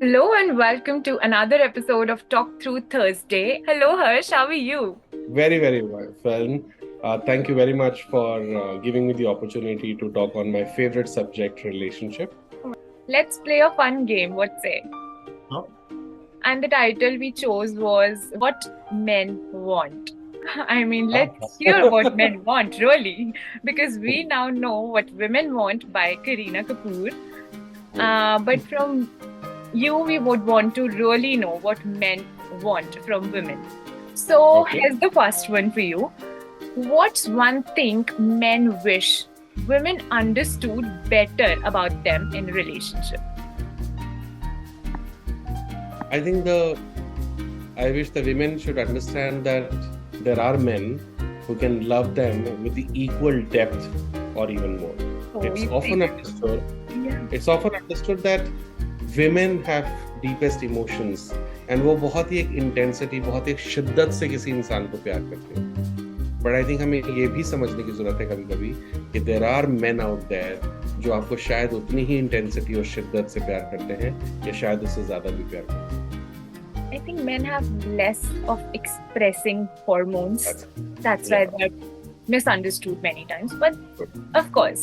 Hello and welcome to another episode of Talk Through Thursday. Hello, Harsh, how are you? Very well. Thank you very much for giving me the opportunity to talk on my favorite subject, relationship. Let's play a fun game, what say? Huh? And the title we chose was What Men Want. I mean, Ah. let's hear what men want, really, because we now know what women want by Kareena Kapoor. But from you, we would want to really know what men want from women. So, Okay. here's the first one for you. What's one thing men wish women understood better about them in a relationship? I think I wish the women should understand that there are men who can love them with the equal depth or even more. Oh, It's you often think? understood. Yeah. It's often understood that women have deepest emotions and वो बहुत ही एक intensity, बहुत एक शिद्दत से किसी इंसान को प्यार करते हैं. बट आई थिंक हमें ये भी समझने की जरूरत है कभी कभी कि there are man out there जो आपको शायद उतनी ही इंटेंसिटी और शिद्दत से प्यार करते हैं या शायद उससे ज्यादा भी प्यार करते हैं. I think men have less of expressing hormones. That's why Yeah. they're misunderstood many times. But of course,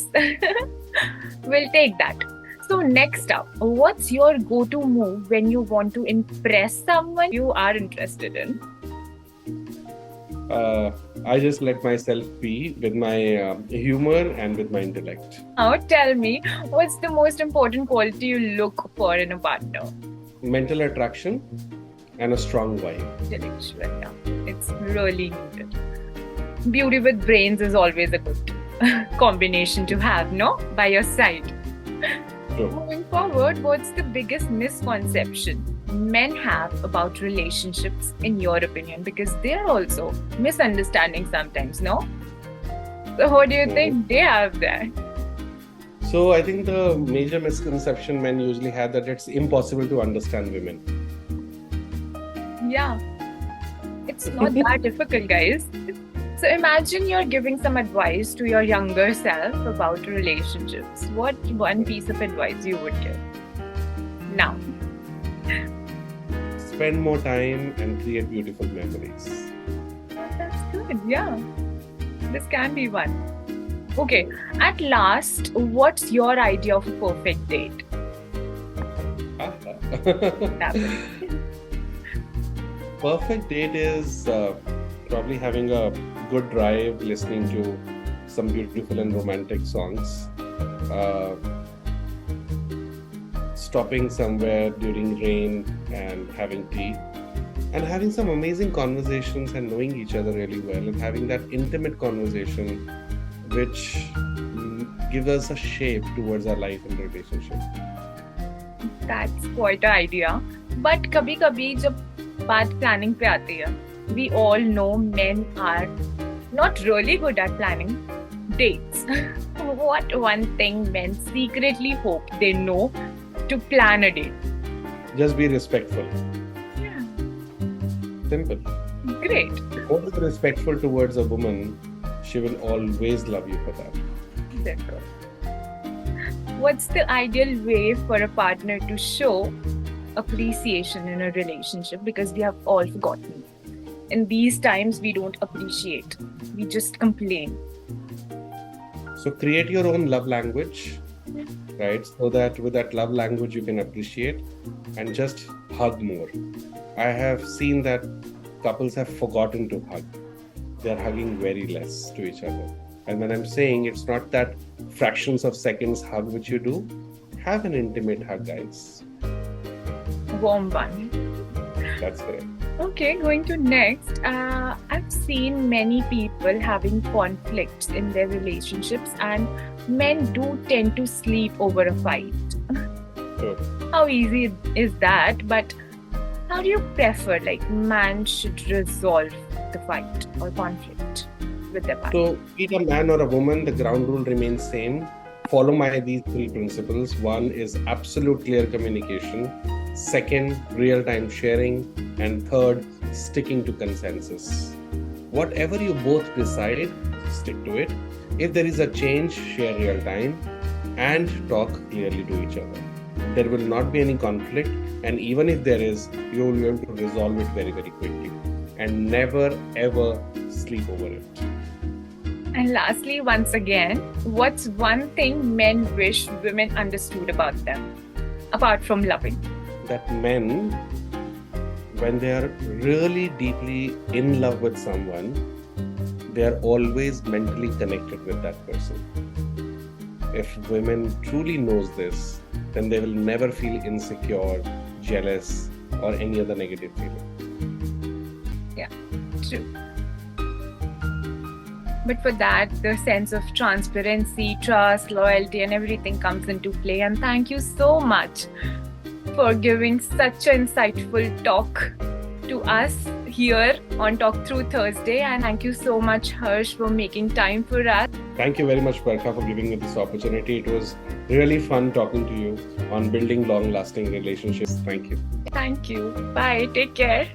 we'll take that. So, next up, what's your go to move when you want to impress someone you are interested in? I just let myself be with my humor and with my intellect. Now, tell me, what's the most important quality you look for in a partner? Mental attraction and a strong vibe. Intellectual, yeah. It's really needed. Beauty with brains is always a good combination to have, no? By your side. True. Moving forward, what's the biggest misconception men have about relationships, in your opinion? Because they're also misunderstanding sometimes, no? So, what do you think they have there? So I think the major misconception men usually have that it's impossible to understand women. Yeah, it's not that difficult, guys. So imagine you're giving some advice to your younger self about relationships. What one piece of advice you would give? Now. Spend more time and create beautiful memories. That's good, yeah. This can be one. Okay, at last, what's your idea of a perfect date? Perfect date is probably having a good drive, listening to some beautiful and romantic songs, stopping somewhere during rain and having tea, and having some amazing conversations and knowing each other really well and having that intimate conversation which gives us a shape towards our life and relationship. That's quite an idea. But कभी-कभी जब बात planning पे आती है, we all know men are not really good at planning dates. What one thing men secretly hope they know to plan a date? Just be respectful. Yeah. Simple. Great. If you are respectful towards a woman, she will always love you for that. That's good. What's the ideal way for a partner to show appreciation in a relationship? Because we have all forgotten. In these times, we don't appreciate. We just complain. So create your own love language, right? So that with that love language, you can appreciate and just hug more. I have seen that couples have forgotten to hug. They're hugging very less to each other. And when I'm saying it's not that fractions of seconds hug which you do, have an intimate hug, guys. Warm one. That's correct. Okay, going to next. I've seen many people having conflicts in their relationships, and men do tend to sleep over a fight. Sure. How easy is that? But how do you prefer, like, man should resolve the fight or conflict with their partner? So, be it a man or a woman, the ground rule remains same. Follow these three principles. One is absolute clear communication. Second, real-time sharing. And third, sticking to consensus. Whatever you both decide, stick to it. If there is a change, share real time and talk clearly to each other. there will not be any conflict, and even if there is, you will be able to resolve it very, very quickly, and never ever sleep over it. And lastly, once again, what's one thing men wish women understood about them, apart from loving? That men, when they are really deeply in love with someone, they are always mentally connected with that person. If women truly knows this, then they will never feel insecure, jealous, or any other negative feeling. Yeah, true. But for that, the sense of transparency, trust, loyalty, and everything comes into play. And thank you so much for giving such an insightful talk to us here on Talk Through Thursday. And thank you so much, Harsh, for making time for us. Thank you very much, Barkha, for giving me this opportunity. It was really fun talking to you on building long-lasting relationships. Thank you. Thank you. Bye. Take care.